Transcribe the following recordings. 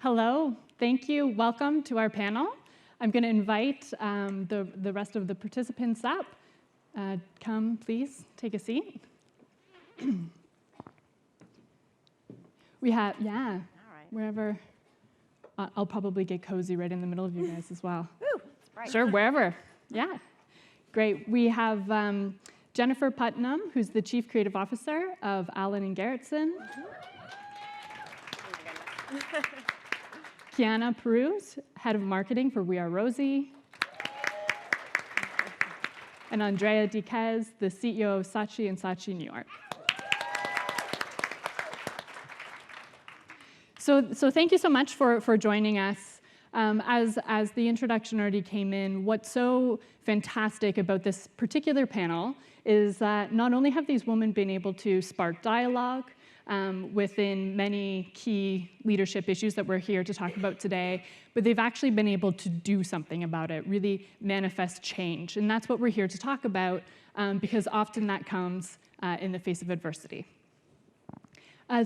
Hello, thank you. Welcome to our panel. I'm going to invite the rest of the participants up. Come, please, take a seat. We have, yeah, all right. Wherever. I'll probably get cozy right in the middle of you guys as well. Ooh, right. Sure, wherever. Yeah, great. We have Jennifer Putnam, who's the Chief Creative Officer of Allen and Gerritsen. Kiana Pirouz, Head of Marketing for We Are Rosie. And Andrea Diquez, the CEO of Saatchi and Saatchi New York. So thank you so much for joining us. As the introduction already came in, what's so fantastic about this particular panel is that not only have these women been able to spark dialogue within many key leadership issues that we're here to talk about today, but they've actually been able to do something about it, really manifest change. And that's what we're here to talk about, because often that comes in the face of adversity.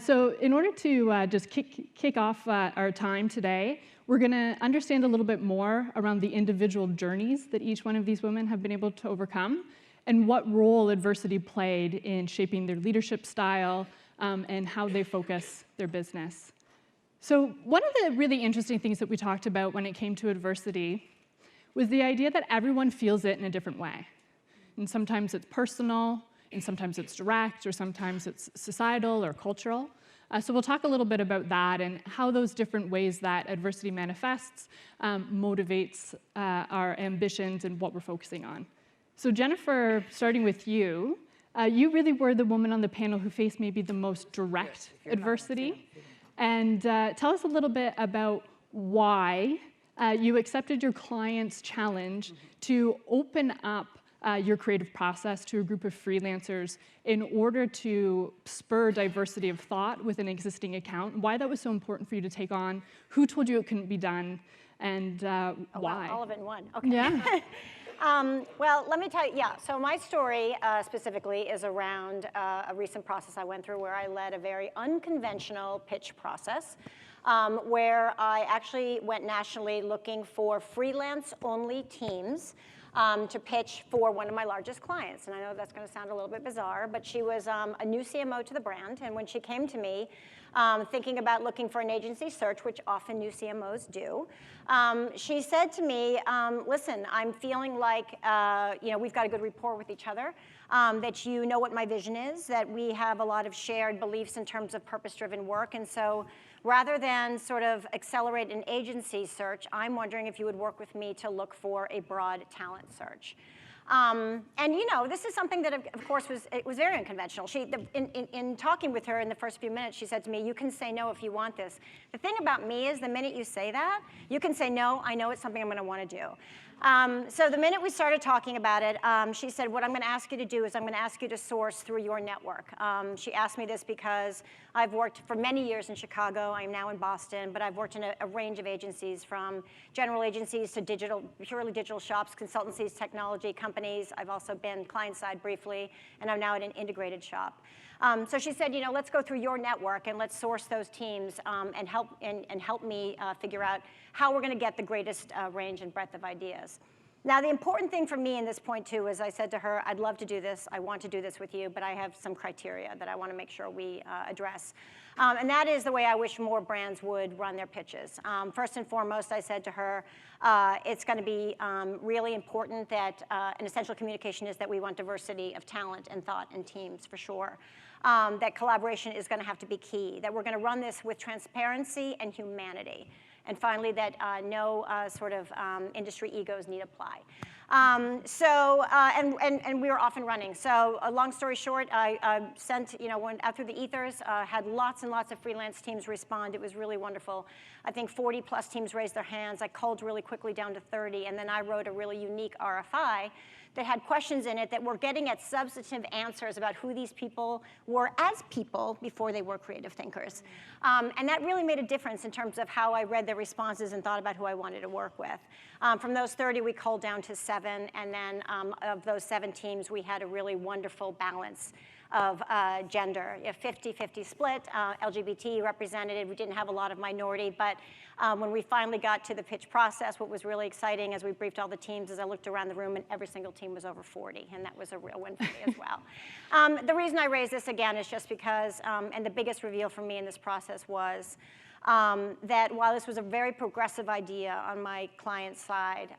So in order to just kick off our time today, we're going to understand a little bit more around the individual journeys that each one of these women have been able to overcome, and what role adversity played in shaping their leadership style, and how they focus their business. So one of the really interesting things that we talked about when it came to adversity was the idea that everyone feels it in a different way. And sometimes it's personal, and sometimes it's direct, or sometimes it's societal or cultural. So we'll talk a little bit about that and how those different ways that adversity manifests motivates our ambitions and what we're focusing on. So Jennifer, starting with you, you really were the woman on the panel who faced maybe the most direct adversity. And tell us a little bit about why you accepted your client's challenge to open up your creative process to a group of freelancers in order to spur diversity of thought with an existing account, why that was so important for you to take on, who told you it couldn't be done, and why. Wow, all of it in one. Okay. Yeah. Well, let me tell you, yeah, so my story specifically is around a recent process I went through where I led a very unconventional pitch process where I actually went nationally looking for freelance-only teams to pitch for one of my largest clients. And I know that's going to sound a little bit bizarre, but she was a new CMO to the brand. And when she came to me, thinking about looking for an agency search, which often new CMOs do, she said to me, listen, I'm feeling like we've got a good rapport with each other, that you know what my vision is, that we have a lot of shared beliefs in terms of purpose-driven work. And so rather than sort of accelerate an agency search, I'm wondering if you would work with me to look for a broad talent search. And this is something that, of course, was very unconventional. In talking with her in the first few minutes, she said to me, you can say no if you want this. The thing about me is the minute you say that, you can say no, I know it's something I'm going to want to do. So the minute we started talking about it, she said, what I'm going to ask you to do is I'm going to ask you to source through your network. She asked me this because I've worked for many years in Chicago. I'm now in Boston, but I've worked in a range of agencies, from general agencies to purely digital shops, consultancies, technology companies. I've also been client-side briefly, and I'm now at an integrated shop. So she said, let's go through your network and let's source those teams and help me figure out how we're going to get the greatest range and breadth of ideas. Now, the important thing for me in this point, too, is I said to her, I'd love to do this. I want to do this with you, but I have some criteria that I want to make sure we address. And that is the way I wish more brands would run their pitches. First and foremost, I said to her, it's going to be really important that an essential communication is that we want diversity of talent and thought and teams, for sure. That collaboration is going to have to be key, that we're going to run this with transparency and humanity. And finally, that no sort of industry egos need apply. And we were off and running. So long story short, I sent, went out through the ethers, had lots and lots of freelance teams respond. It was really wonderful. I think 40 plus teams raised their hands. I culled really quickly down to 30, and then I wrote a really unique RFI that had questions in it that were getting at substantive answers about who these people were as people before they were creative thinkers. And that really made a difference in terms of how I read their responses and thought about who I wanted to work with. From those 30, we culled down to 7, and then of those 7 teams, we had a really wonderful balance of gender, a 50-50 split, LGBT represented. We didn't have a lot of minority, but when we finally got to the pitch process, what was really exciting as we briefed all the teams is I looked around the room and every single team was over 40, and that was a real win for me as well. The reason I raise this again is just because, and the biggest reveal for me in this process was that while this was a very progressive idea on my client side,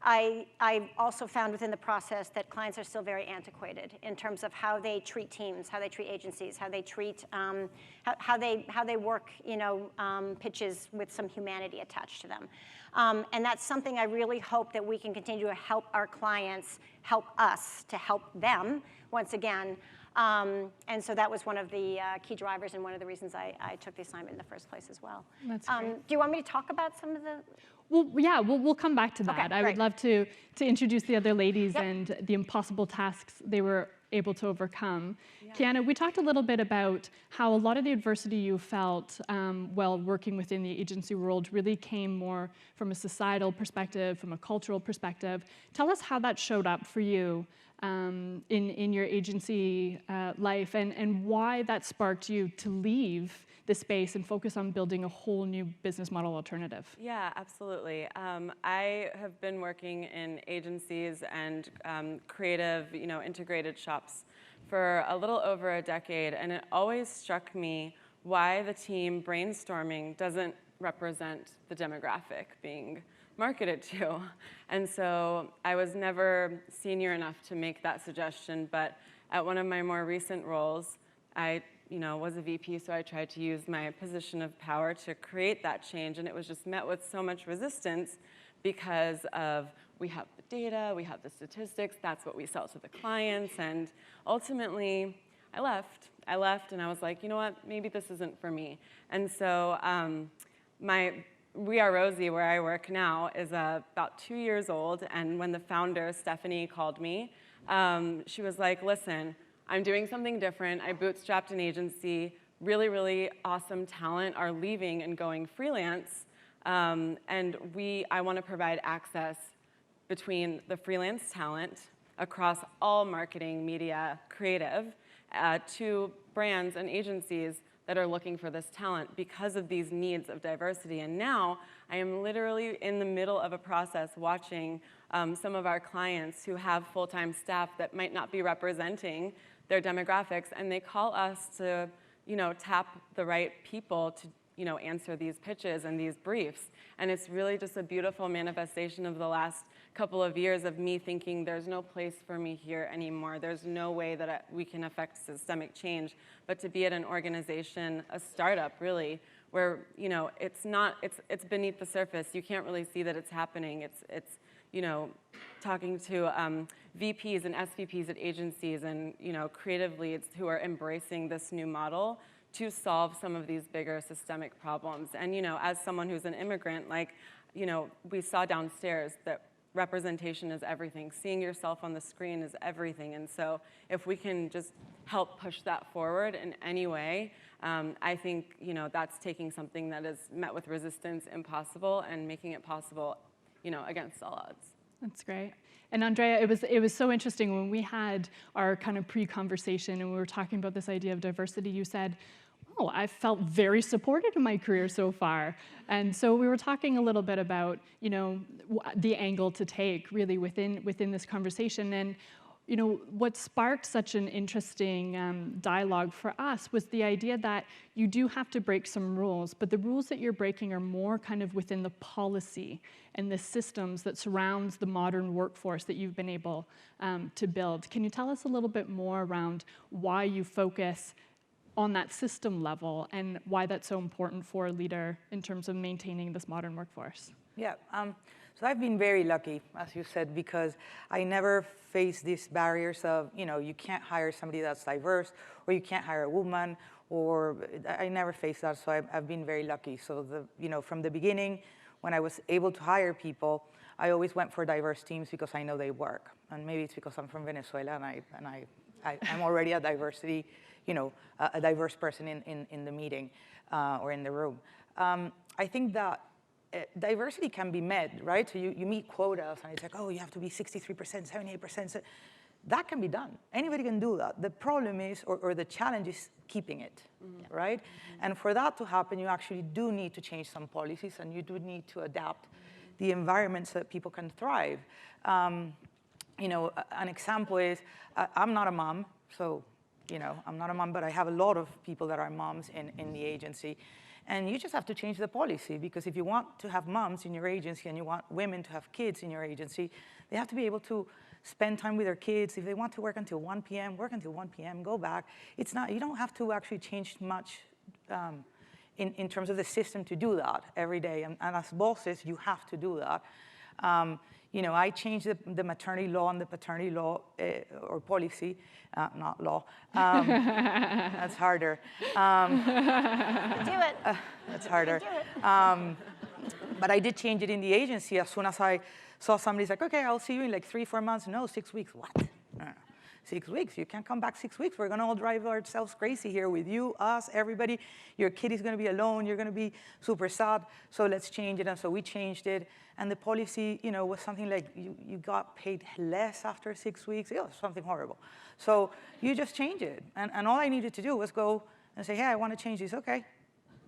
I also found within the process that clients are still very antiquated in terms of how they treat teams, how they treat agencies, how they treat, how they work, pitches with some humanity attached to them. And that's something I really hope that we can continue to help our clients, help us to help them once again. And so that was one of the key drivers and one of the reasons I took the assignment in the first place as well. That's great. Do you want me to talk about some of the? Well, yeah, we'll come back to that. Okay, I would great. love to introduce the other ladies Yep. and the impossible tasks they were able to overcome. Yeah. Kiana, we talked a little bit about how a lot of the adversity you felt while working within the agency world really came more from a societal perspective, from a cultural perspective. Tell us how that showed up for you in your agency life and why that sparked you to leave the space and focus on building a whole new business model alternative. Yeah, absolutely. I have been working in agencies and creative, integrated shops for a little over a decade, and it always struck me why the team brainstorming doesn't represent the demographic being marketed to. And so I was never senior enough to make that suggestion, but at one of my more recent roles, I was a VP, so I tried to use my position of power to create that change, and it was just met with so much resistance because of we have the data, we have the statistics, that's what we sell to the clients, and ultimately, I left, and I was like, you know what, maybe this isn't for me. And so We Are Rosie, where I work now, is about 2 years old, and when the founder, Stephanie, called me, she was like, listen, I'm doing something different. I bootstrapped an agency. Really, really awesome talent are leaving and going freelance. And I want to provide access between the freelance talent across all marketing, media, creative, to brands and agencies that are looking for this talent because of these needs of diversity. And now I am literally in the middle of a process watching some of our clients who have full-time staff that might not be representing their demographics, and they call us to, tap the right people to, answer these pitches and these briefs. And it's really just a beautiful manifestation of the last couple of years of me thinking there's no place for me here anymore. There's no way that we can affect systemic change, but to be at an organization, a startup really, where, it's beneath the surface. You can't really see that it's happening. It's talking to VPs and SVPs at agencies and, creative leads who are embracing this new model to solve some of these bigger systemic problems. And, as someone who's an immigrant, we saw downstairs that representation is everything. Seeing yourself on the screen is everything. And so if we can just help push that forward in any way, I think, that's taking something that is met with resistance impossible and making it possible, against all odds. That's great. And Andrea, it was so interesting when we had our kind of pre-conversation and we were talking about this idea of diversity. You said, "Oh, I felt very supported in my career so far." And so we were talking a little bit about, the angle to take really within this conversation. And what sparked such an interesting dialogue for us was the idea that you do have to break some rules, but the rules that you're breaking are more kind of within the policy and the systems that surrounds the modern workforce that you've been able to build. Can you tell us a little bit more around why you focus on that system level and why that's so important for a leader in terms of maintaining this modern workforce? Yeah, so I've been very lucky, as you said, because I never faced these barriers of, you can't hire somebody that's diverse, or you can't hire a woman, or I never faced that, so I've been very lucky. So, from the beginning, when I was able to hire people, I always went for diverse teams because I know they work. And maybe it's because I'm from Venezuela and I'm already a diversity, a diverse person in the meeting or in the room. I think that diversity can be met, right? So you meet quotas, and it's like, oh, you have to be 63%, 78%. that can be done. Anybody can do that. The problem is, or the challenge is keeping it, right? And for that to happen, you actually do need to change some policies, and you do need to adapt the environment so that people can thrive. You know, an example is, I'm not a mom, so, you know, I'm not a mom, but I have a lot of people that are moms in the agency. And you just have to change the policy, because if you want to have moms in your agency and you want women to have kids in your agency, they have to be able to spend time with their kids. If they want to work until 1 p.m., work until 1 p.m., go back. It's not, you don't have to actually change much in terms of the system to do that every day. And as bosses, you have to do that. You know, I changed the maternity law and the paternity law, or policy, not law. That's harder. Do it. That's harder. Do it. But I did change it in the agency as soon as I saw somebody's like, okay, I'll see you in like 3-4 months. No, 6 weeks. What? 6 weeks? You can't come back 6 weeks. We're going to all drive ourselves crazy here with you, us, everybody. Your kid is going to be alone. You're going to be super sad. So let's change it. And so we changed it. And the policy, you know, was something like you got paid less after 6 weeks. It was something horrible. So you just change it. And all I needed to do was go and say, hey, I want to change this. Okay.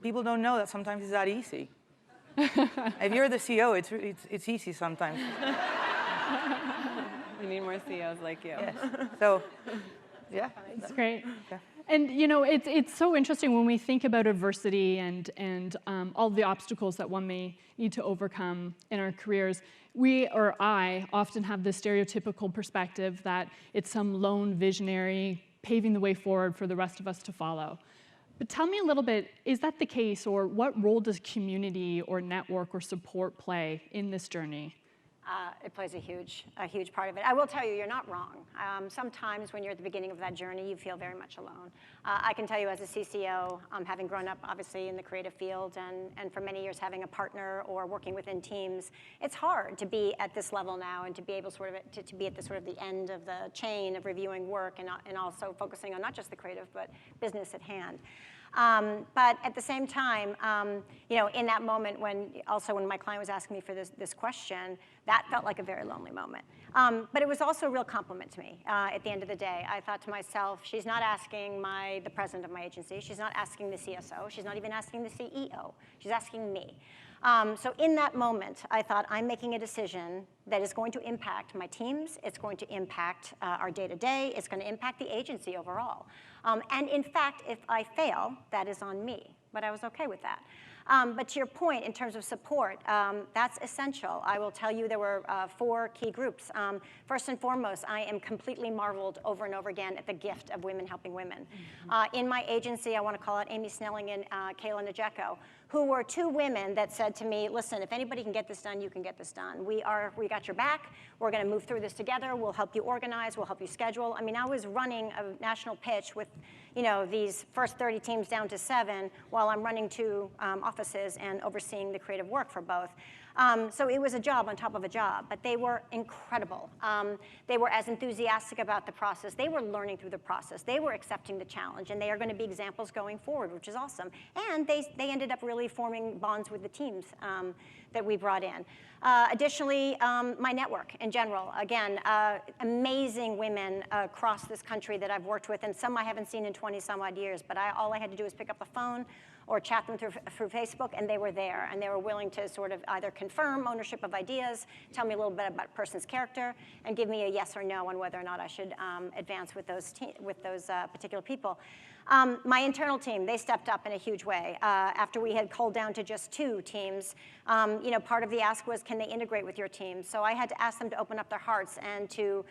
People don't know that sometimes it's that easy. If you're the CEO, it's easy sometimes. We need more CEOs like you. Yes. So, yeah. That's great. Yeah. And you know, it's so interesting when we think about adversity and all the obstacles that one may need to overcome in our careers. I often have this stereotypical perspective that it's some lone visionary paving the way forward for the rest of us to follow. But tell me a little bit, is that the case, or what role does community or network or support play in this journey? It plays a huge part of it. I will tell you, you're not wrong. Sometimes when you're at the beginning of that journey, you feel very much alone. I can tell you as a CCO, having grown up obviously in the creative field and for many years having a partner or working within teams, it's hard to be at this level now and to be able to be at the sort of the end of the chain of reviewing work and also focusing on not just the creative but business at hand. But at the same time, you know, in that moment when my client was asking me for this question, that felt like a very lonely moment. But it was also a real compliment to me at the end of the day. I thought to myself, she's not asking the president of my agency. She's not asking the CSO. She's not even asking the CEO. She's asking me. So in that moment, I thought, I'm making a decision that is going to impact my teams. It's going to impact our day-to-day. It's going to impact the agency overall. And in fact, if I fail, that is on me. But I was okay with that. But to your point, in terms of support, that's essential. I will tell you there were 4 key groups. First and foremost, I am completely marveled over and over again at the gift of women helping women. In my agency, I want to call out Amy Snelling and Kayla Najeko, who were 2 women that said to me, listen, if anybody can get this done, you can get this done. We got your back. We're going to move through this together. We'll help you organize. We'll help you schedule. I mean, I was running a national pitch with, you know, these first 30 teams down to 7 while I'm running 2 offices and overseeing the creative work for both. So it was a job on top of a job, but they were incredible. They were as enthusiastic about the process. They were learning through the process. They were accepting the challenge, and they are going to be examples going forward, which is awesome. And they ended up really forming bonds with the teams that we brought in. Additionally, my network in general. Again, amazing women across this country that I've worked with, and some I haven't seen in 20-some-odd years, but all I had to do was pick up the phone or chat them through Facebook, and they were there, and they were willing to sort of either confirm ownership of ideas, tell me a little bit about a person's character, and give me a yes or no on whether or not I should advance with those particular people. My internal team, they stepped up in a huge way. After we had culled down to just 2 teams, you know, part of the ask was, can they integrate with your team? So I had to ask them to open up their hearts and to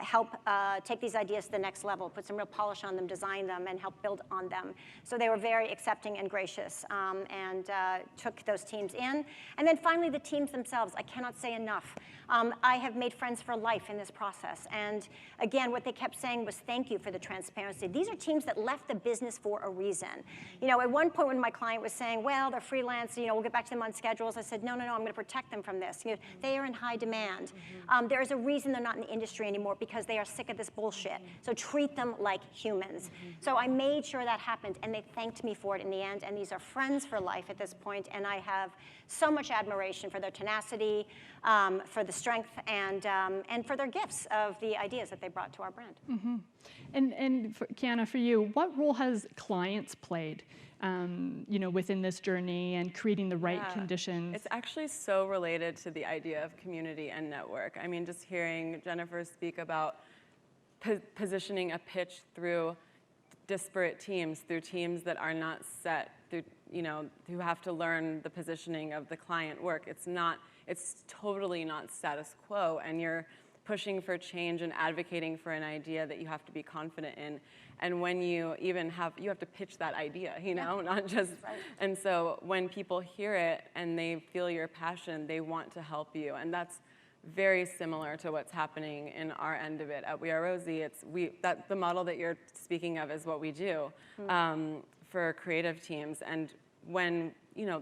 help take these ideas to the next level, put some real polish on them, design them, and help build on them. So they were very accepting and gracious and took those teams in. And then finally, the teams themselves. I cannot say enough. I have made friends for life in this process. And again, what they kept saying was, thank you for the transparency. These are teams that left the business for a reason. You know, at one point when my client was saying, well, they're freelance, you know, we'll get back to them on schedules, I said, no, I'm going to protect them from this. You know, they are in high demand. There is a reason they're not in the industry anymore, because they are sick of this bullshit. So treat them like humans. So I made sure that happened, and they thanked me for it in the end. And these are friends for life at this point, and I have so much admiration for their tenacity, for the strength, and for their gifts of the ideas that they brought to our brand. Mm-hmm. And Kiana, for you, what role has clients played, within this journey and creating the right conditions? It's actually so related to the idea of community and network. I mean, just hearing Jennifer speak about positioning a pitch through disparate teams, through teams that are not set, through, who have to learn the positioning of the client work. It's totally not status quo, and you're pushing for change and advocating for an idea that you have to be confident in. And when you even have to pitch that idea, not just, right. And so when people hear it and they feel your passion, they want to help you. And that's very similar to what's happening in our end of it at We Are Rosie. The model that you're speaking of is what we do for creative teams. And when,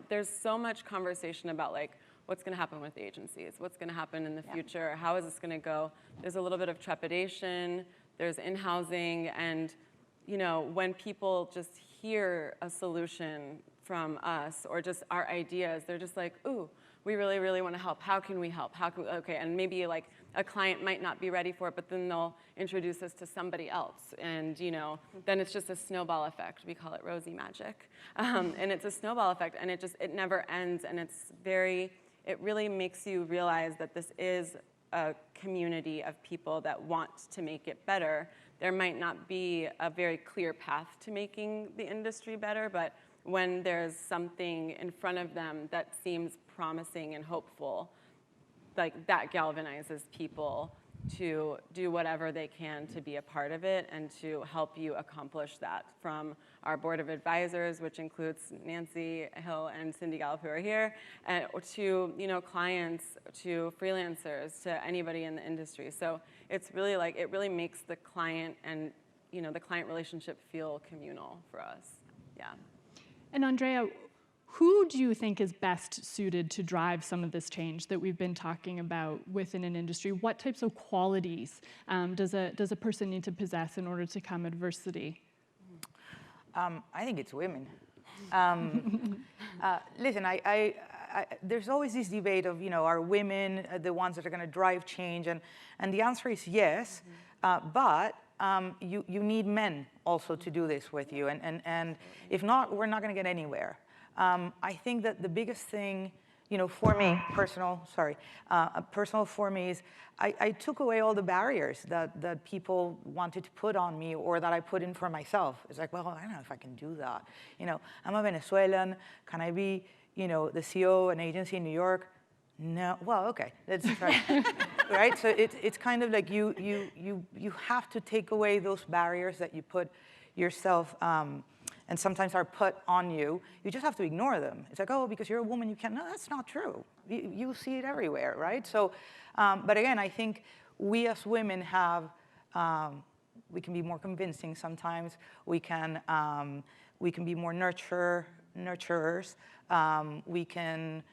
there's so much conversation about like, what's going to happen with agencies? What's going to happen in the future? How is this going to go? There's a little bit of trepidation. There's in-housing. And, when people just hear a solution from us or just our ideas, they're just like, ooh, we really, really want to help. How can we help? Okay, and maybe like a client might not be ready for it, but then they'll introduce us to somebody else. And, then it's just a snowball effect. We call it Rosie magic. And it's a snowball effect, and it never ends. And it really makes you realize that this is a community of people that want to make it better. There might not be a very clear path to making the industry better, but when there's something in front of them that seems promising and hopeful, like that galvanizes people to do whatever they can to be a part of it and to help you accomplish that, from our board of advisors, which includes Nancy Hill and Cindy Gallup, who are here, and to clients, to freelancers, to anybody in the industry. So it's really like, it really makes the client and the client relationship feel communal for us. Yeah. And Andrea, who do you think is best suited to drive some of this change that we've been talking about within an industry? What types of qualities does a person need to possess in order to come adversity? I think it's women. Listen, there's always this debate of, are women the ones that are going to drive change? And the answer is yes, but you need men also to do this with you. And if not, we're not going to get anywhere. I think that the biggest thing, for me, personal for me is I took away all the barriers that people wanted to put on me or that I put in for myself. It's like, well, I don't know if I can do that. I'm a Venezuelan. Can I be, the CEO of an agency in New York? No. Well, okay, let's try. Right? So it's kind of like you have to take away those barriers that you put yourself and sometimes are put on you. You just have to ignore them. It's like, oh, because you're a woman, you can't. No, that's not true. You see it everywhere, right? So, but again, I think we as women we can be more convincing sometimes. We can be more nurturers. We can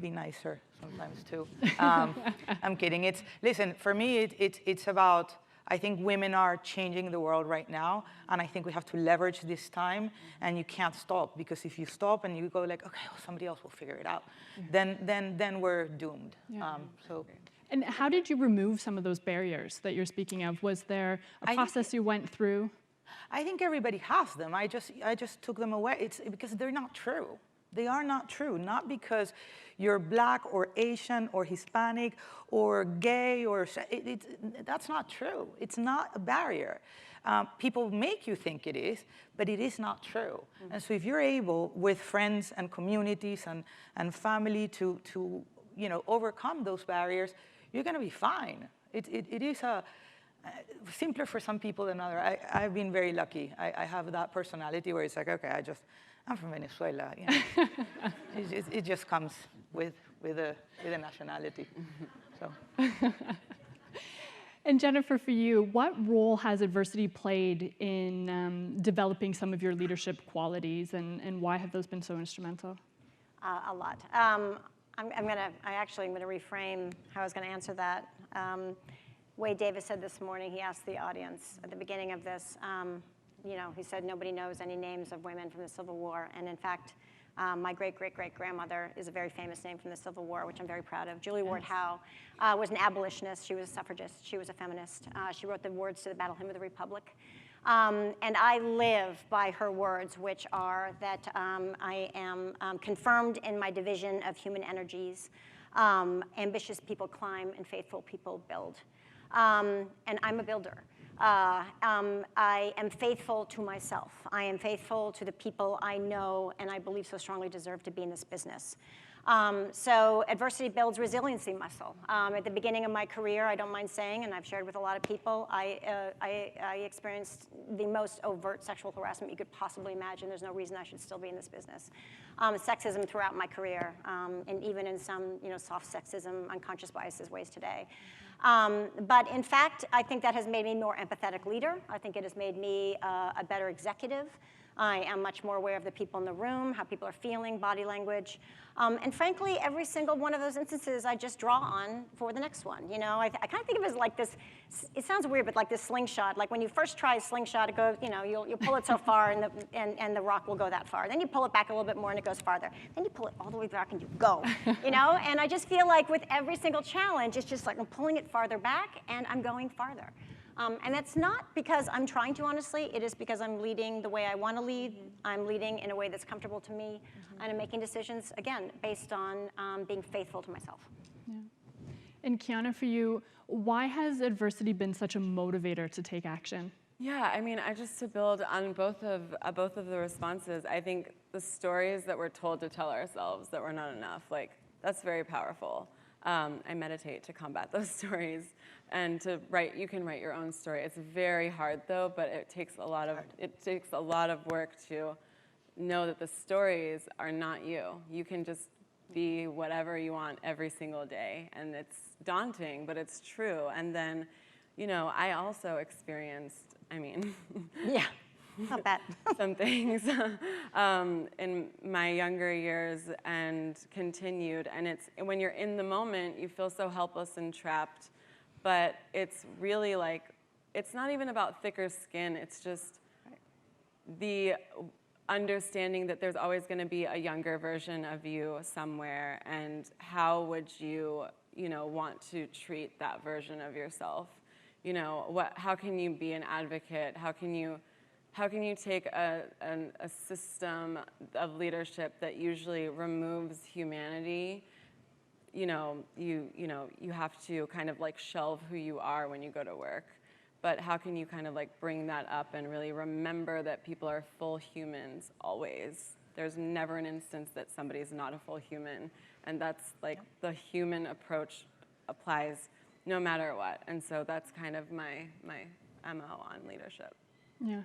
be nicer sometimes too. I'm kidding. Listen, for me, it's about, I think women are changing the world right now, and I think we have to leverage this time, and you can't stop, because if you stop and you go like, okay, well, somebody else will figure it out, then we're doomed. Yeah. And how did you remove some of those barriers that you're speaking of? Was there a process you went through? I think everybody has them. I just took them away. It's because they're not true. They are not true, not because you're Black or Asian or Hispanic or gay that's not true. It's not a barrier. People make you think it is, but it is not true. Mm-hmm. And so if you're able, with friends and communities and family to overcome those barriers, you're going to be fine. It is simpler for some people than others. I've been very lucky. I have that personality where it's like, okay, I'm from Venezuela. It just comes with a nationality. So. And Jennifer, for you, what role has adversity played in developing some of your leadership qualities, and why have those been so instrumental? A lot. I'm going to reframe how I was going to answer that. Wade Davis said this morning, he asked the audience at the beginning of this, he said nobody knows any names of women from the Civil War. And in fact, My great-great-great-grandmother is a very famous name from the Civil War, which I'm very proud of. Julie Ward Howe was an abolitionist. She was a suffragist. She was a feminist. She wrote the words to the Battle Hymn of the Republic. And I live by her words, which are that I am confirmed in my division of human energies. Ambitious people climb and faithful people build. And I'm a builder. I am faithful to myself. I am faithful to the people I know and I believe so strongly deserve to be in this business. So adversity builds resiliency muscle. At the beginning of my career, I don't mind saying, and I've shared with a lot of people, I experienced the most overt sexual harassment you could possibly imagine. There's no reason I should still be in this business. Sexism throughout my career, and even in some soft sexism, unconscious biases ways today. But in fact, I think that has made me a more empathetic leader. I think it has made me a better executive. I am much more aware of the people in the room, how people are feeling, body language. And frankly, every single one of those instances I just draw on for the next one. I kind of think of it as like this, it sounds weird, but like this slingshot. Like when you first try a slingshot, it goes, you'll pull it so far and the rock will go that far. Then you pull it back a little bit more and it goes farther. Then you pull it all the way back and you go, And I just feel like with every single challenge, it's just like I'm pulling it farther back and I'm going farther. And that's not because I'm trying to, honestly. It is because I'm leading the way I want to lead. I'm leading in a way that's comfortable to me. And I'm making decisions, again, based on being faithful to myself. Yeah. And Kiana, for you, why has adversity been such a motivator to take action? Yeah, I mean, just to build on both of the responses, I think the stories that we're told to tell ourselves that we're not enough, that's very powerful. I meditate to combat those stories, and you can write your own story. It's very hard though, but it takes a lot of work to know that the stories are not you. You can just be whatever you want every single day, and it's daunting, but it's true. And then, I also experienced, yeah. Not bad. some things in my younger years and continued. And when you're in the moment, you feel so helpless and trapped. But it's really it's not even about thicker skin. It's just the understanding that there's always going to be a younger version of you somewhere. And how would you, want to treat that version of yourself? How can you be an advocate? How can you take a system of leadership that usually removes humanity? You have to kind of shelve who you are when you go to work. But how can you kind of bring that up and really remember that people are full humans always? There's never an instance that somebody's not a full human. And that's the human approach applies no matter what. And so that's kind of my MO on leadership. Yeah.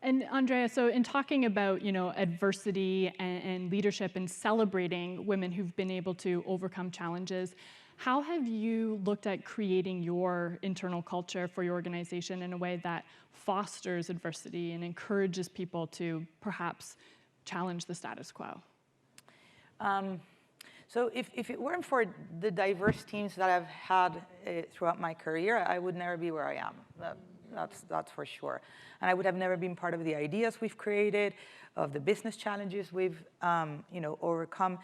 And Andrea, so in talking about adversity and leadership and celebrating women who've been able to overcome challenges, how have you looked at creating your internal culture for your organization in a way that fosters adversity and encourages people to perhaps challenge the status quo? So if it weren't for the diverse teams that I've had throughout my career, I would never be where I am. That's for sure. And I would have never been part of the ideas we've created, of the business challenges we've overcome.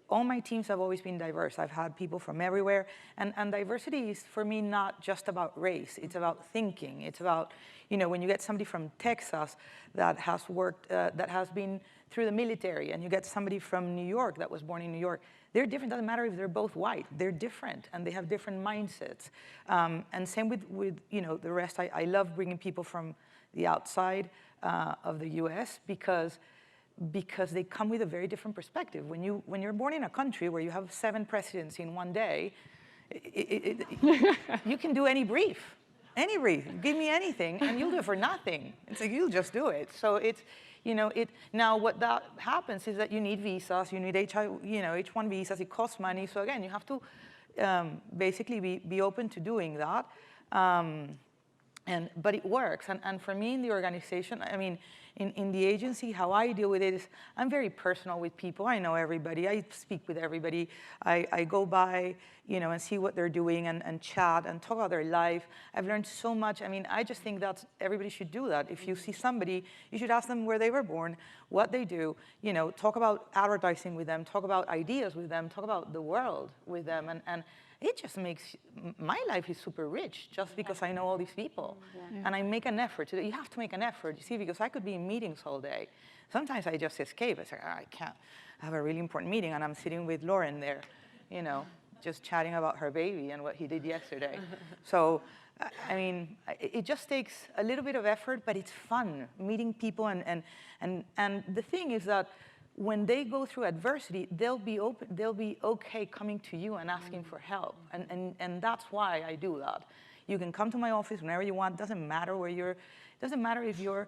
All my teams have always been diverse. I've had people from everywhere. And diversity is, for me, not just about race. It's about thinking. It's about, when you get somebody from Texas that has worked, that has been through the military, and you get somebody from New York that was born in New York, they're different. Doesn't matter if they're both white. They're different, and they have different mindsets. And same with the rest. I love bringing people from the outside of the U.S. because they come with a very different perspective. When you're born in a country where you have 7 presidents in one day, you can do any brief. Give me anything, and you'll do it for nothing. It's you'll just do it. So it's. Now what that happens is that you need visas, you need H1 visas, it costs money. So again, you have to basically be open to doing that. But it works, and for me in the organization, I mean, in the agency, how I deal with it is I'm very personal with people. I know everybody. I speak with everybody. I go by, and see what they're doing and chat and talk about their life. I've learned so much. I mean, I just think that everybody should do that. If you see somebody, you should ask them where they were born, what they do, talk about advertising with them, talk about ideas with them, talk about the world with them, and it just makes my life is super rich just because I know all these people. Yeah. And I make an effort to. You have to make an effort, you see, because I could be in meetings all day. Sometimes I just escape. I say, I can't have a really important meeting, and I'm sitting with Lauren there, just chatting about her baby and what he did yesterday. So, I mean, it just takes a little bit of effort, but it's fun meeting people. And the thing is that when they go through adversity, they'll be okay coming to you and asking for help. And that's why I do that. You can come to my office whenever you want. Doesn't matter where you're. Doesn't matter if you're,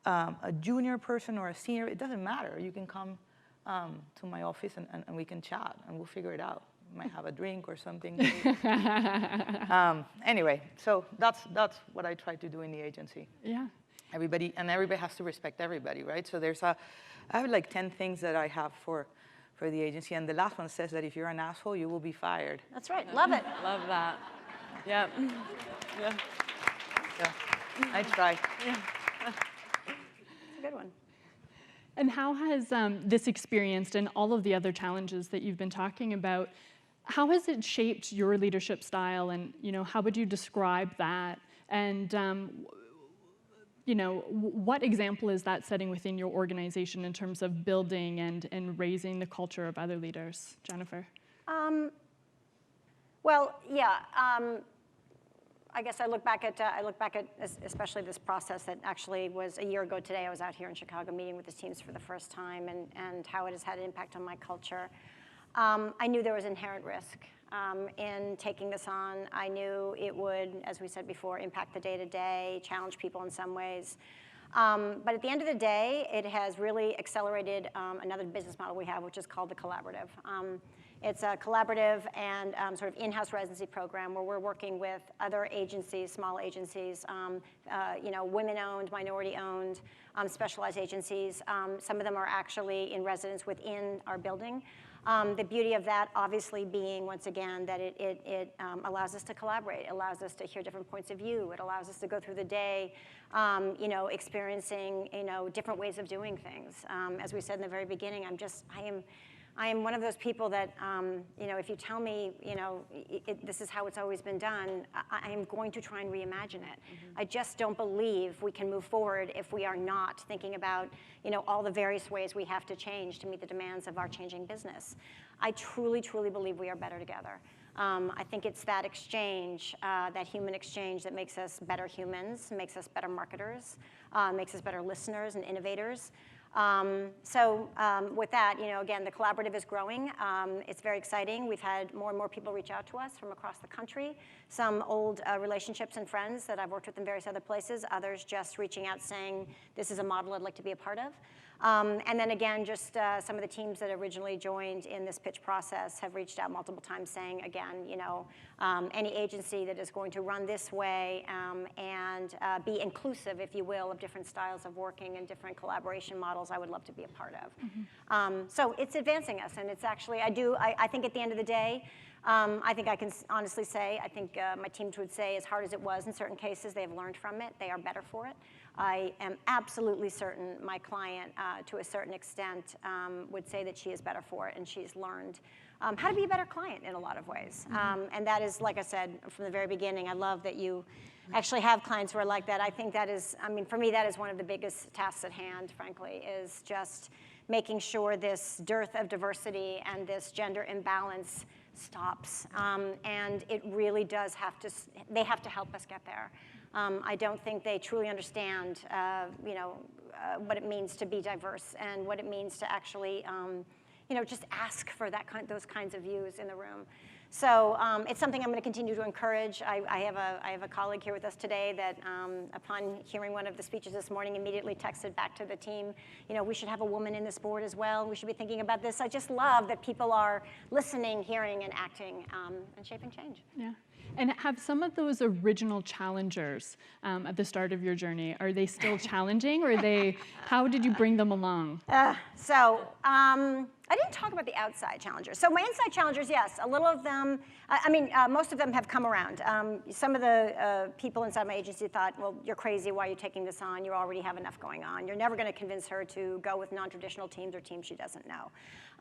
a junior person or a senior. It doesn't matter. You can come to my office and we can chat and we'll figure it out. We might have a drink or something. Anyway, so that's what I try to do in the agency. Yeah. Everybody has to respect everybody, right? So I have like 10 things that I have for the agency, and the last one says that if you're an asshole, you will be fired. That's right. Love it. Love that. Yep. Yeah. Yeah. I try. Yeah. It's a good one. And how has this experience and all of the other challenges that you've been talking about, how has it shaped your leadership style, and how would you describe that? And what example is that setting within your organization in terms of building and raising the culture of other leaders? Jennifer? Well, yeah. I guess I look back at especially this process that actually was a year ago today. I was out here in Chicago meeting with the teams for the first time, and how it has had an impact on my culture. I knew there was inherent risk in taking this on. I knew it would, as we said before, impact the day-to-day, challenge people in some ways. But at the end of the day, it has really accelerated another business model we have, which is called the collaborative. It's a collaborative and sort of in-house residency program where we're working with other agencies, small agencies, women-owned, minority-owned, specialized agencies. Some of them are actually in residence within our building. The beauty of that, obviously, being, once again, that it allows us to collaborate. It allows us to hear different points of view. It allows us to go through the day, experiencing, different ways of doing things. As we said in the very beginning, I am one of those people that, if you tell me, this is how it's always been done, I am going to try and reimagine it. Mm-hmm. I just don't believe we can move forward if we are not thinking about, all the various ways we have to change to meet the demands of our changing business. I truly, truly believe we are better together. I think it's that exchange, that human exchange, that makes us better humans, makes us better marketers, makes us better listeners and innovators. With that, again, the collaborative is growing. It's very exciting. We've had more and more people reach out to us from across the country. Some old relationships and friends that I've worked with in various other places. Others just reaching out saying, this is a model I'd like to be a part of. And then again, just some of the teams that originally joined in this pitch process have reached out multiple times saying, again, any agency that is going to run this way and be inclusive, if you will, of different styles of working and different collaboration models, I would love to be a part of. Mm-hmm. So it's advancing us, and it's actually, I think at the end of the day, I think I can honestly say, I think my teams would say, as hard as it was in certain cases, they've learned from it. They are better for it. I am absolutely certain my client, to a certain extent, would say that she is better for it, and she's learned how to be a better client in a lot of ways. And that is, like I said from the very beginning, I love that you actually have clients who are like that. I think that is, for me, that is one of the biggest tasks at hand, frankly, is just making sure this dearth of diversity and this gender imbalance stops. And it really does they have to help us get there. I don't think they truly understand, what it means to be diverse and what it means to actually, just ask for those kinds of views in the room. So it's something I'm going to continue to encourage. I have a colleague here with us today that, upon hearing one of the speeches this morning, immediately texted back to the team, we should have a woman in this board as well. We should be thinking about this. I just love that people are listening, hearing, and acting, and shaping change. Yeah. And have some of those original challengers at the start of your journey, are they still challenging, or how did you bring them along? I didn't talk about the outside challengers. So my inside challengers, yes, a little of them, most of them have come around. Some of the people inside my agency thought, well, you're crazy, why are you taking this on? You already have enough going on. You're never going to convince her to go with non-traditional teams or teams she doesn't know.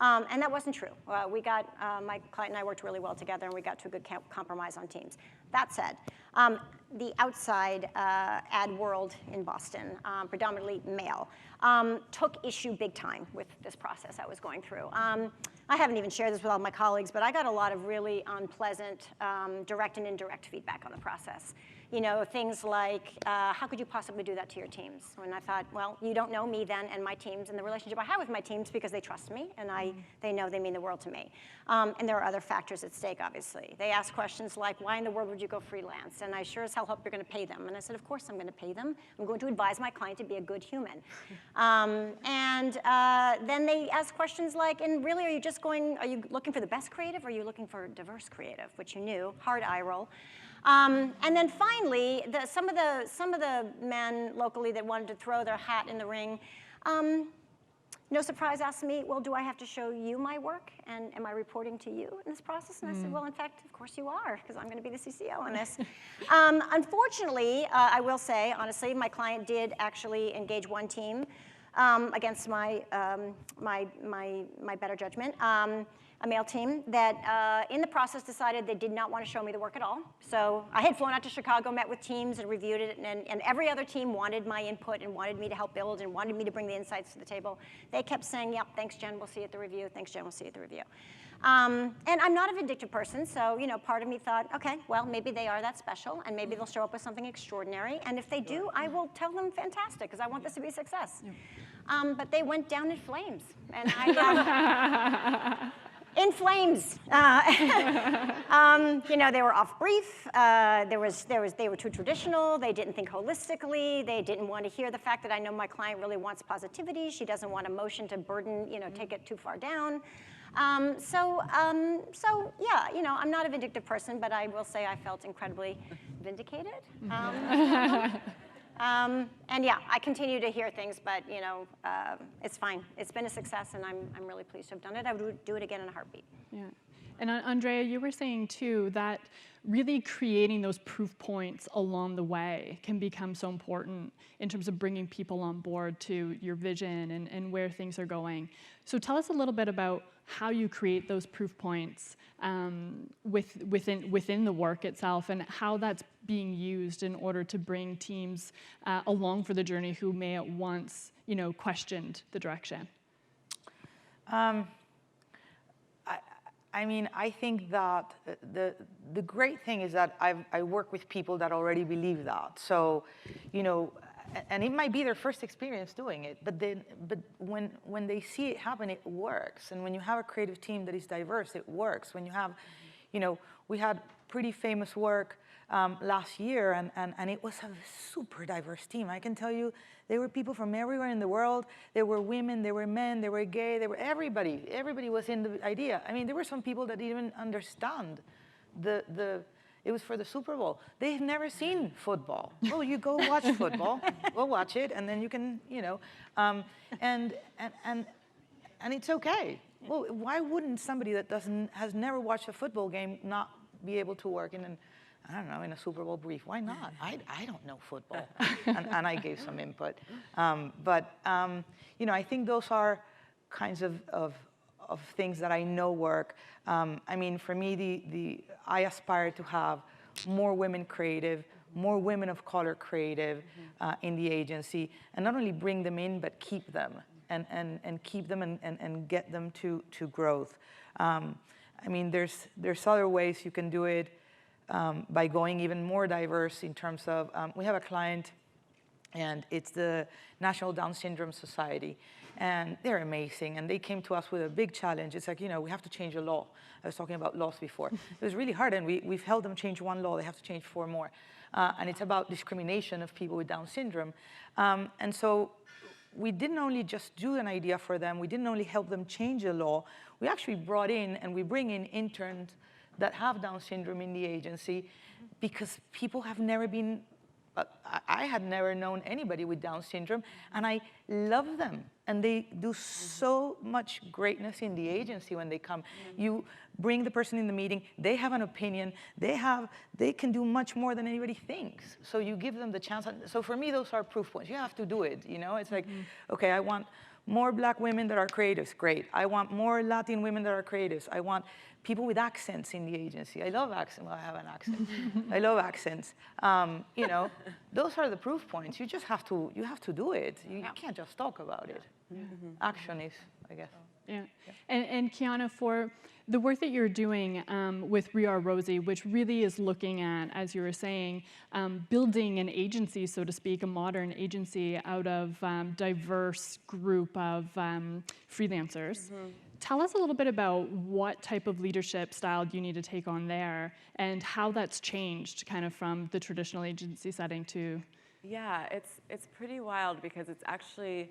And that wasn't true. My client and I worked really well together, and we got to a good compromise on teams. That said, the outside ad world in Boston, predominantly male, took issue big time with this process I was going through. I haven't even shared this with all my colleagues, but I got a lot of really unpleasant direct and indirect feedback on the process. You know, things like, how could you possibly do that to your teams? When I thought, well, you don't know me then and my teams and the relationship I have with my teams, because they trust me and they know they mean the world to me. And there are other factors at stake, obviously. They ask questions like, why in the world would you go freelance? And I sure as hell hope you're going to pay them. And I said, of course I'm going to pay them. I'm going to advise my client to be a good human. Then they ask questions like, and really, are you looking for the best creative, or are you looking for diverse creative? Which you knew, hard eye roll. And then finally, some of the men locally that wanted to throw their hat in the ring, no surprise, asked me, well, do I have to show you my work? And am I reporting to you in this process? And I said, well, in fact, of course you are, because I'm going to be the CCO on this. Unfortunately, I will say, honestly, my client did actually engage one team against my better judgment. A male team that in the process decided they did not want to show me the work at all. So I had flown out to Chicago, met with teams and reviewed it, and every other team wanted my input and wanted me to help build and wanted me to bring the insights to the table. They kept saying, yep, thanks, Jen, we'll see you at the review. Thanks, Jen, we'll see you at the review. And I'm not a vindictive person, so part of me thought, okay, well, maybe they are that special, and maybe they'll show up with something extraordinary, and if they do, I will tell them fantastic, because I want this to be a success. But they went down in flames, and I in flames. They were off brief. They were too traditional. They didn't think holistically. They didn't want to hear the fact that I know my client really wants positivity. She doesn't want emotion to burden, take it too far down. So yeah, I'm not a vindictive person, but I will say I felt incredibly vindicated. And yeah, I continue to hear things, but it's fine. It's been a success, and I'm really pleased to have done it. I would do it again in a heartbeat. Yeah, and Andrea, you were saying too that really creating those proof points along the way can become so important in terms of bringing people on board to your vision and where things are going. So tell us a little bit about how you create those proof points within the work itself, and how that's being used in order to bring teams along for the journey who may at once, questioned the direction. I think that the great thing is that I work with people that already believe that. So, and it might be their first experience doing it, but when they see it happen, it works. And when you have a creative team that is diverse, it works. When you have, we had pretty famous work last year, and it was a super diverse team. I can tell you, there were people from everywhere in the world. There were women, there were men, there were gay, there were everybody. Everybody was in the idea. There were some people that didn't even understand it was for the Super Bowl. They've never seen football. Oh, you go watch football, go watch it, and then you can, and it's okay. Well, why wouldn't somebody that has never watched a football game not be able to work in in a Super Bowl brief? Why not? I don't know football, and I gave some input. I think those are kinds of things that I know work. For me, I aspire to have more women creative, more women of color creative in the agency, and not only bring them in, but keep them and keep them and get them to growth. There's other ways you can do it by going even more diverse in terms of, we have a client, and it's the National Down Syndrome Society. And they're amazing, and they came to us with a big challenge. It's like, we have to change a law. I was talking about laws before. It was really hard, and we've helped them change one law. They have to change 4 more. And it's about discrimination of people with Down syndrome. And so we didn't only just do an idea for them. We didn't only help them change a law. We actually brought in, and we bring in interns that have Down syndrome in the agency, because people have never been, I had never known anybody with Down syndrome, and I love them. And they do so much greatness in the agency when they come. You bring the person in the meeting, they have an opinion, they can do much more than anybody thinks. So you give them the chance. So for me, those are proof points. You have to do it, you know? It's like, okay, I want more Black women that are creatives, great. I want more Latin women that are creatives. I want people with accents in the agency. I love accents. Well, I have an accent. I love accents. You know, those are the proof points. You just have to, do it. You can't just talk about it. Action is, I guess. Yeah. And Kiana, for the work that you're doing with We Are Rosie, which really is looking at, as you were saying, building an agency, so to speak, a modern agency out of diverse group of freelancers. Tell us a little bit about what type of leadership style you need to take on there and how that's changed kind of from the traditional agency setting to... Yeah, it's pretty wild because it's actually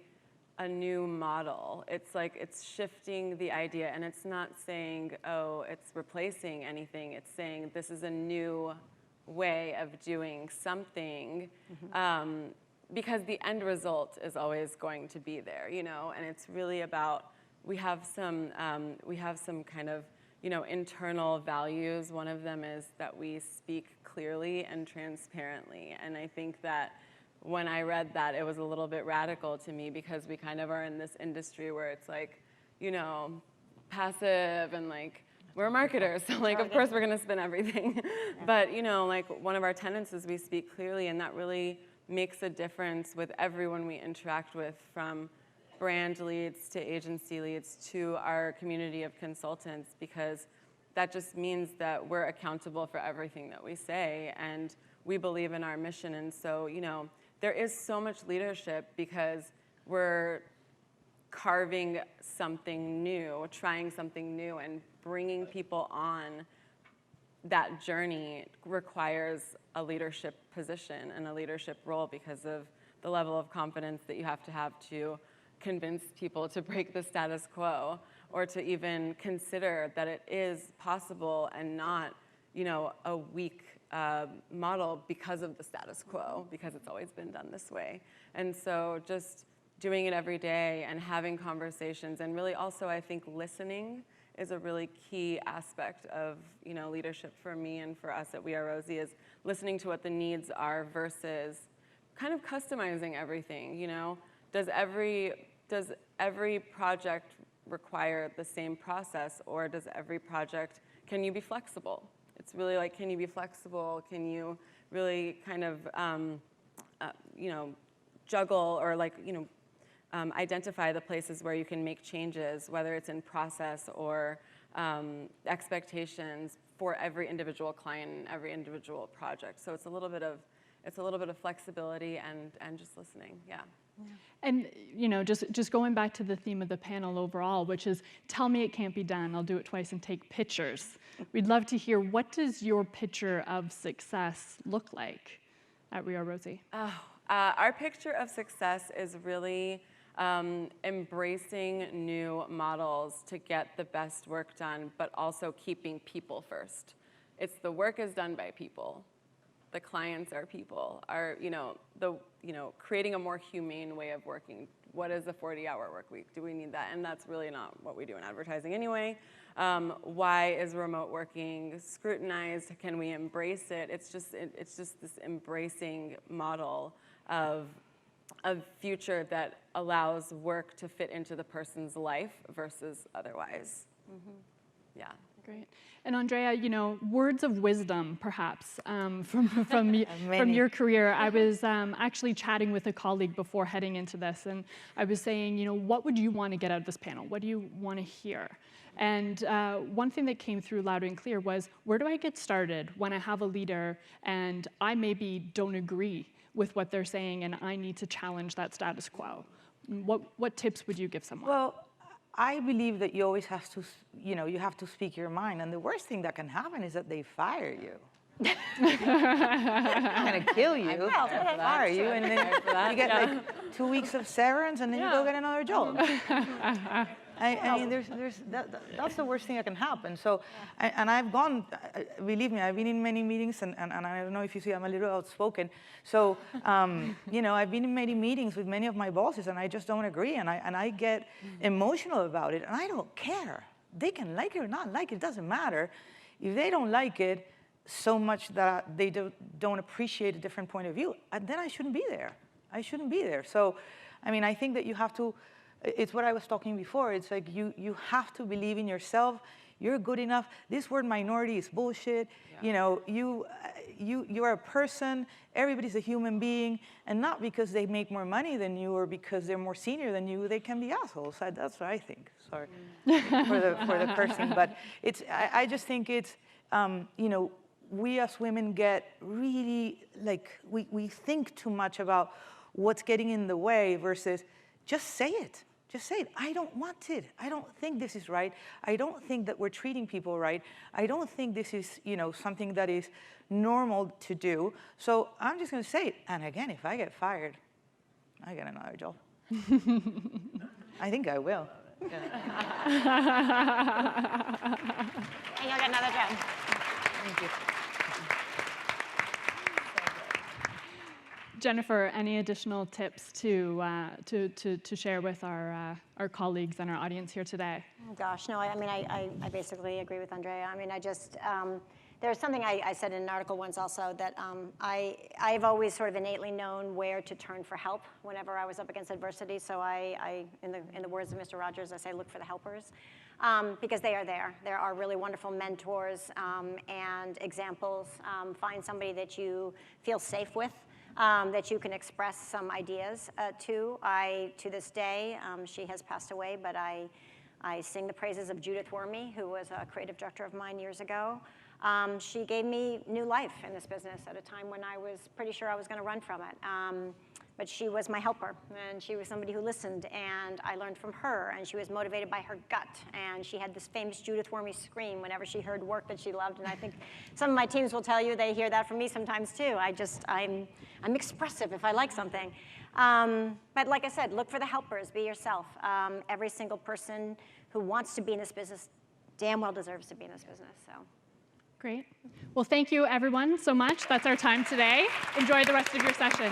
a new model. It's like it's shifting the idea, and it's not saying, oh, it's replacing anything. It's saying this is a new way of doing something, because the end result is always going to be there, you know. And it's really about we have some kind of, you know, internal values. One of them is that we speak clearly and transparently, and I think that when I read that, it was a little bit radical to me because we kind of are in this industry where it's like, you know, passive and like, we're marketers, so like, of course we're gonna spin everything. But, you know, like one of our tenets is we speak clearly, and that really makes a difference with everyone we interact with, from brand leads to agency leads to our community of consultants, because that just means that we're accountable for everything that we say, and we believe in our mission. And so, you know, there is so much leadership because we're carving something new, trying something new, and bringing people on that journey requires a leadership position and a leadership role because of the level of confidence that you have to convince people to break the status quo, or to even consider that it is possible and not, you know, a weak model because of the status quo, because it's always been done this way. And so just doing it every day and having conversations, and really also I think listening is a really key aspect of, you know, leadership for me and for us at We Are Rosie, is listening to what the needs are versus kind of customizing everything, you know? Does every project require the same process, or does every project, can you be flexible? It's really like, can you be flexible? Can you really kind of, you know, juggle, or like, you know, identify the places where you can make changes, whether it's in process or expectations for every individual client and every individual project. So it's a little bit of flexibility and just listening, yeah. And, you know, just going back to the theme of the panel overall, which is, tell me it can't be done, I'll do it twice and take pictures. We'd love to hear, what does your picture of success look like at We Are Rosie? Our picture of success is really embracing new models to get the best work done, but also keeping people first. It's the work is done by people. The clients are people. Creating a more humane way of working. What is a 40-hour work week? Do we need that? And that's really not what we do in advertising anyway. Why is remote working scrutinized? Can we embrace it? It's just this embracing model of a future that allows work to fit into the person's life versus otherwise. Yeah. Great. And Andrea, you know, words of wisdom, perhaps, from your career. I was actually chatting with a colleague before heading into this, and I was saying, you know, what would you want to get out of this panel? What do you want to hear? And one thing that came through loud and clear was, where do I get started when I have a leader and I maybe don't agree with what they're saying and I need to challenge that status quo? What tips would you give someone? Well, I believe that you always have to, you know, you have to speak your mind. And the worst thing that can happen is that they fire you. They're going to kill you, fire you, and then you get like 2 weeks of severance, and then you go get another job. I mean, that's the worst thing that can happen. So, and I've gone, believe me, I've been in many meetings, and I don't know if you see, I'm a little outspoken. So, you know, I've been in many meetings with many of my bosses, and I just don't agree, and I get emotional about it, and I don't care. They can like it or not like it, it doesn't matter. If they don't like it so much that they don't appreciate a different point of view, then I shouldn't be there. I shouldn't be there. So, I mean, I think that you have to, it's what I was talking before. It's like you have to believe in yourself. You're good enough. This word minority is bullshit. Yeah. You know, you're a person. Everybody's a human being. And not because they make more money than you or because they're more senior than you, they can be assholes. That's what I think. Sorry for the cursing. But I just think it's, you know, we as women get really, like, we think too much about what's getting in the way versus just say it. Just say it. I don't want it. I don't think this is right. I don't think that we're treating people right. I don't think this is, you know, something that is normal to do. So I'm just going to say it. And again, if I get fired, I get another job. I think I will. And you'll get another job. Thank you. Jennifer, any additional tips to share with our colleagues and our audience here today? Oh gosh, no, I mean, I basically agree with Andrea. I mean, I just, there's something I said in an article once also that I've always sort of innately known where to turn for help whenever I was up against adversity. So in the words of Mr. Rogers, I say look for the helpers. Because they are there. There are really wonderful mentors and examples. Find somebody that you feel safe with. That you can express some ideas to. To this day, she has passed away, but I sing the praises of Judith Wormy, who was a creative director of mine years ago. She gave me new life in this business at a time when I was pretty sure I was going to run from it. But she was my helper, and she was somebody who listened, and I learned from her, and she was motivated by her gut, and she had this famous Judith Wormy scream whenever she heard work that she loved, and I think some of my teams will tell you they hear that from me sometimes too. I'm expressive if I like something. But like I said, look for the helpers, be yourself. Every single person who wants to be in this business damn well deserves to be in this business, so. Great. Well, thank you everyone so much. That's our time today. Enjoy the rest of your session.